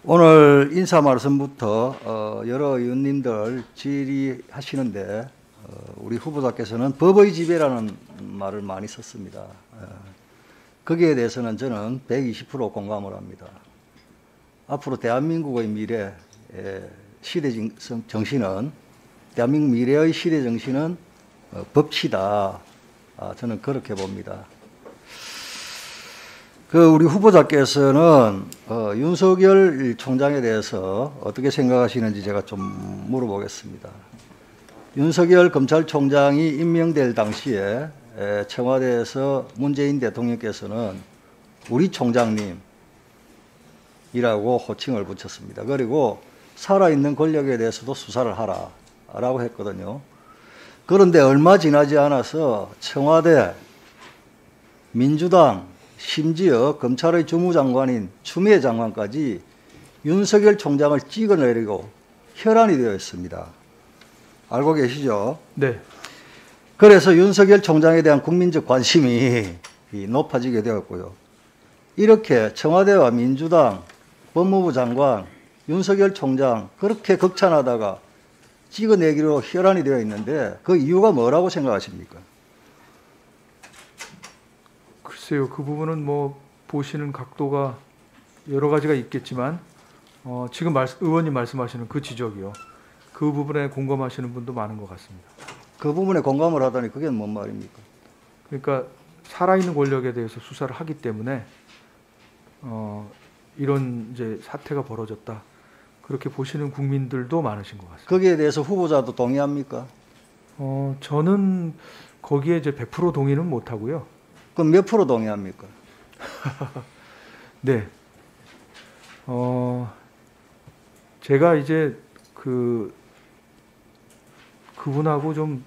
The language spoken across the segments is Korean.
오늘 인사 말씀부터 여러 의원님들 질의하시는데 우리 후보자께서는 법의 지배라는 말을 많이 썼습니다. 거기에 대해서는 저는 120% 공감을 합니다. 앞으로 대한민국의 미래 시대 정신은 대한민국 미래의 시대 정신은 법치다. 저는 그렇게 봅니다. 우리 후보자께서는 윤석열 총장에 대해서 어떻게 생각하시는지 제가 좀 물어보겠습니다. 윤석열 검찰총장이 임명될 당시에 청와대에서 문재인 대통령께서는 우리 총장님이라고 호칭을 붙였습니다. 그리고 살아있는 권력에 대해서도 수사를 하라라고 했거든요. 그런데 얼마 지나지 않아서 청와대, 민주당, 심지어 검찰의 주무장관인 추미애 장관까지 윤석열 총장을 찍어내리고 혈안이 되어 있습니다. 알고 계시죠? 네. 그래서 윤석열 총장에 대한 국민적 관심이 높아지게 되었고요. 이렇게 청와대와 민주당, 법무부 장관, 윤석열 총장 그렇게 극찬하다가 찍어내기로 혈안이 되어 있는데 그 이유가 뭐라고 생각하십니까? 글쎄요, 그 부분은 뭐 보시는 각도가 여러 가지가 있겠지만 지금 의원님 말씀하시는 그 지적이요. 그 부분에 공감하시는 분도 많은 것 같습니다. 그 부분에 공감을 하다니 그게 뭔 말입니까? 그러니까 살아있는 권력에 대해서 수사를 하기 때문에 이런 이제 사태가 벌어졌다. 그렇게 보시는 국민들도 많으신 것 같습니다. 거기에 대해서 후보자도 동의합니까? 저는 거기에 이제 100% 동의는 못 하고요. 그럼 몇 프로 동의합니까? 네. 제가 이제 그분하고 좀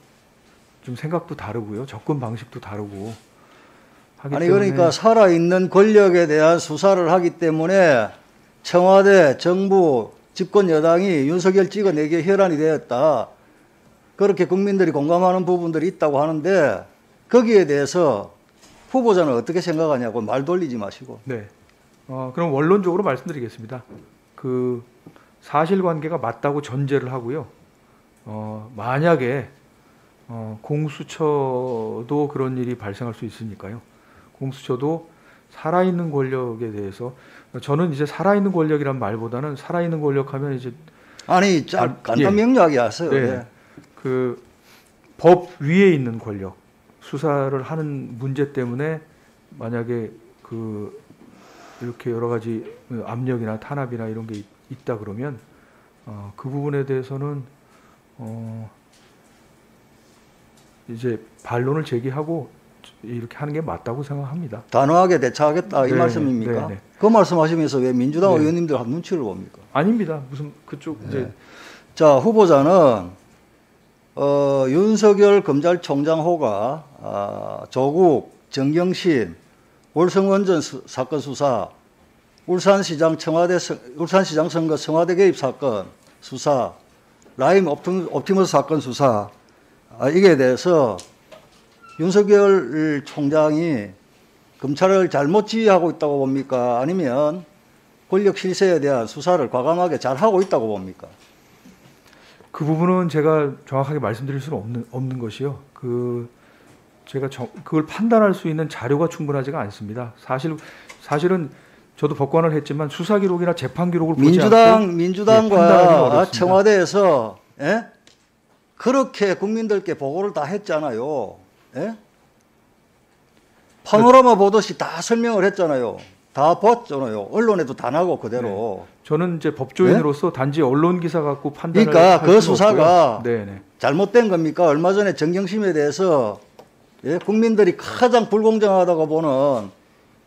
생각도 다르고요. 접근 방식도 다르고 하기 아니 때문에 그러니까 살아있는 권력에 대한 수사를 하기 때문에 청와대, 정부, 집권 여당이 윤석열 찍어내기에 혈안이 되었다. 그렇게 국민들이 공감하는 부분들이 있다고 하는데 거기에 대해서 후보자는 어떻게 생각하냐고 말 돌리지 마시고. 네. 그럼 원론적으로 말씀드리겠습니다. 그 사실관계가 맞다고 전제를 하고요. 만약에 공수처도 그런 일이 발생할 수 있으니까요. 공수처도 살아있는 권력에 대해서 저는 이제 살아있는 권력이란 말보다는 살아있는 권력하면 이제 아니 간단 명료하게 하세요. 네. 예. 그 법 위에 있는 권력 수사를 하는 문제 때문에 만약에 이렇게 여러 가지 압력이나 탄압이나 이런 게 있다 그러면 그 부분에 대해서는 이제 반론을 제기하고 이렇게 하는 게 맞다고 생각합니다. 단호하게 대처하겠다 이 네, 말씀입니까? 네. 그 말씀하시면서 왜 민주당 네. 의원님들 눈치를 봅니까? 아닙니다. 무슨 그쪽 네. 이제 자 후보자는 윤석열 검찰총장 호가 조국, 정경심, 월성원전 사건 수사, 울산시장 선거 청와대 개입 사건 수사, 라임 옵티머스 사건 수사 이게 대해서 윤석열 총장이 검찰을 잘못 지휘하고 있다고 봅니까? 아니면 권력 실세에 대한 수사를 과감하게 잘 하고 있다고 봅니까? 그 부분은 제가 정확하게 말씀드릴 수는 없는 것이요. 제가 그걸 판단할 수 있는 자료가 충분하지가 않습니다. 사실은 저도 법관을 했지만 수사 기록이나 재판 기록을 보지 않고 민주당과 청와대에서 그렇게 국민들께 보고를 다 했잖아요. 파노라마 보듯이 다 설명을 했잖아요. 다 봤잖아요. 언론에도 다 나고 그대로. 네. 저는 이제 법조인으로서 단지 언론 기사 갖고 판단을 그러니까 그 수사가 네네. 잘못된 겁니까? 얼마 전에 정경심에 대해서 국민들이 가장 불공정하다고 보는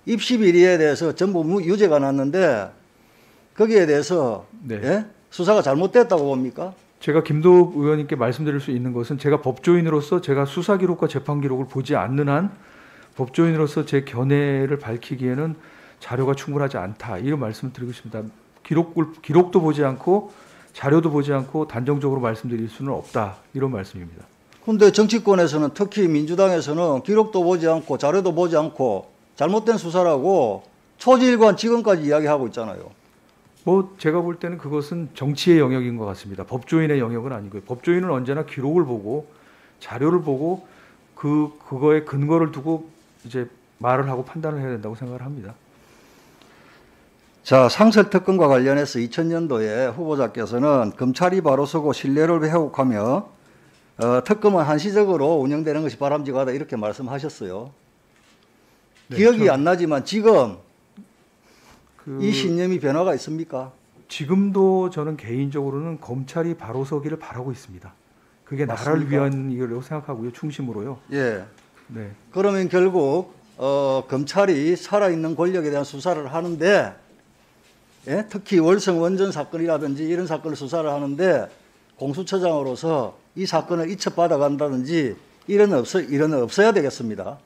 입시 비리에 대해서 전부 유죄가 났는데 거기에 대해서 네. 수사가 잘못됐다고 봅니까? 제가 김도읍 의원님께 말씀드릴 수 있는 것은 제가 법조인으로서 제가 수사 기록과 재판 기록을 보지 않는 한 법조인으로서 제 견해를 밝히기에는 자료가 충분하지 않다 이런 말씀을 드리고 싶습니다. 기록도 보지 않고 자료도 보지 않고 단정적으로 말씀드릴 수는 없다 이런 말씀입니다. 그런데 정치권에서는 특히 민주당에서는 기록도 보지 않고 자료도 보지 않고 잘못된 수사라고 초지일관 지금까지 이야기하고 있잖아요. 뭐 제가 볼 때는 그것은 정치의 영역인 것 같습니다. 법조인의 영역은 아니고요. 법조인은 언제나 기록을 보고 자료를 보고 그거에 근거를 두고 이제 말을 하고 판단을 해야 된다고 생각을 합니다. 자, 상설 특검과 관련해서 2000년도에 후보자께서는 검찰이 바로 서고 신뢰를 회복하며 특검은 한시적으로 운영되는 것이 바람직하다 이렇게 말씀하셨어요. 네, 기억이 안 나지만 지금 그 이 신념이 변화가 있습니까? 지금도 저는 개인적으로는 검찰이 바로 서기를 바라고 있습니다. 그게 나라를 맞습니까? 위한 일이라고 생각하고요. 중심으로요. 예. 네. 그러면 결국 검찰이 살아있는 권력에 대한 수사를 하는데, 예? 특히 월성 원전 사건이라든지 이런 사건을 수사를 하는데 공수처장으로서 이 사건을 이첩받아 간다든지 이런 없어야 되겠습니다.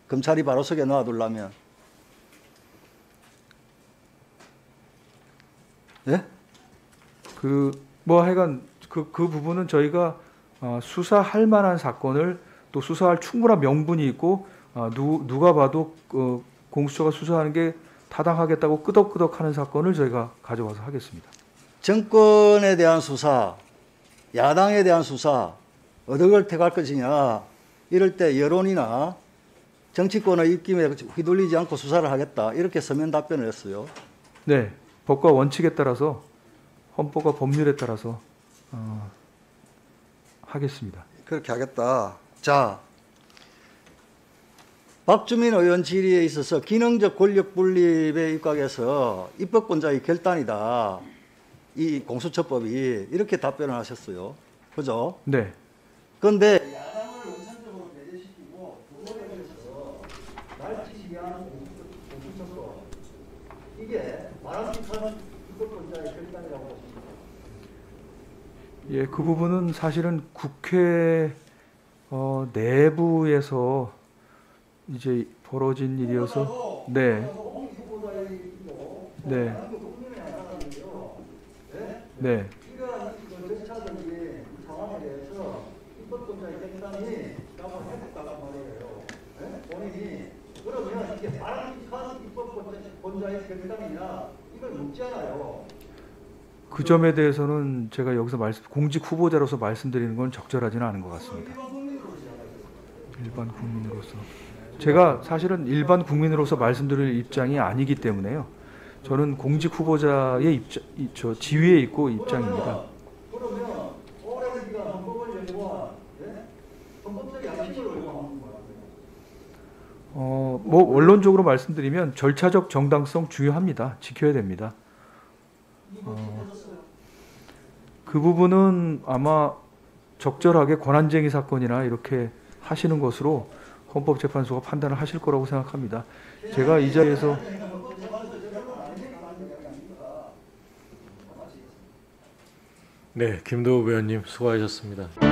검찰이 바로 서게 놔두려면. 예? 뭐 하여간 그 부분은 저희가 수사할 만한 사건을 또 수사할 충분한 명분이 있고 누가 봐도 공수처가 수사하는 게 타당하겠다고 끄덕끄덕하는 사건을 저희가 가져와서 하겠습니다. 정권에 대한 수사, 야당에 대한 수사 어느 걸 택할 것이냐 이럴 때 여론이나 정치권의 입김에 휘둘리지 않고 수사를 하겠다 이렇게 서면 답변을 했어요. 네, 법과 원칙에 따라서 헌법과 법률에 따라서 하겠습니다. 그렇게 하겠다. 자, 박주민 의원 질의에 있어서 기능적 권력 분립에 입각해서 입법권자의 결단이다. 이 공수처법이 이렇게 답변을 하셨어요. 그죠? 네, 그런데 야당을 원천적으로 배제시키고 부분에 대해서 날치시하는 공수처법 이게 바람직한 입법권자의 결단이라고 하십니다. 예, 그 부분은 사실은 국회 내부에서 이제 벌어진 일이어서 네, 네, 네. 이러한 절차적인 상황에 대해서 입법권자의 결단이라고 해석하란 말이에요. 본인이 그러면 이게 바람직한 입법권자의 결단이냐 이걸 묻잖아요. 그 점에 대해서는 제가 여기서 공직 후보자로서 말씀드리는 건 적절하지는 않은 것 같습니다. 일반 국민으로서 제가 사실은 일반 국민으로서 말씀드릴 입장이 아니기 때문에요. 저는 공직 후보자의 지위에 있고 입장입니다. 그러면 오랜 기간 헌법을 연구한 헌법적 양식을 요구하는 거예요. 뭐 원론적으로 말씀드리면 절차적 정당성 중요합니다. 지켜야 됩니다. 그 부분은 아마 적절하게 권한쟁의 사건이나 이렇게 하시는 것으로 헌법재판소가 판단을 하실 거라고 생각합니다. 제가 이 자리에서 네, 김도우 의원님 수고하셨습니다.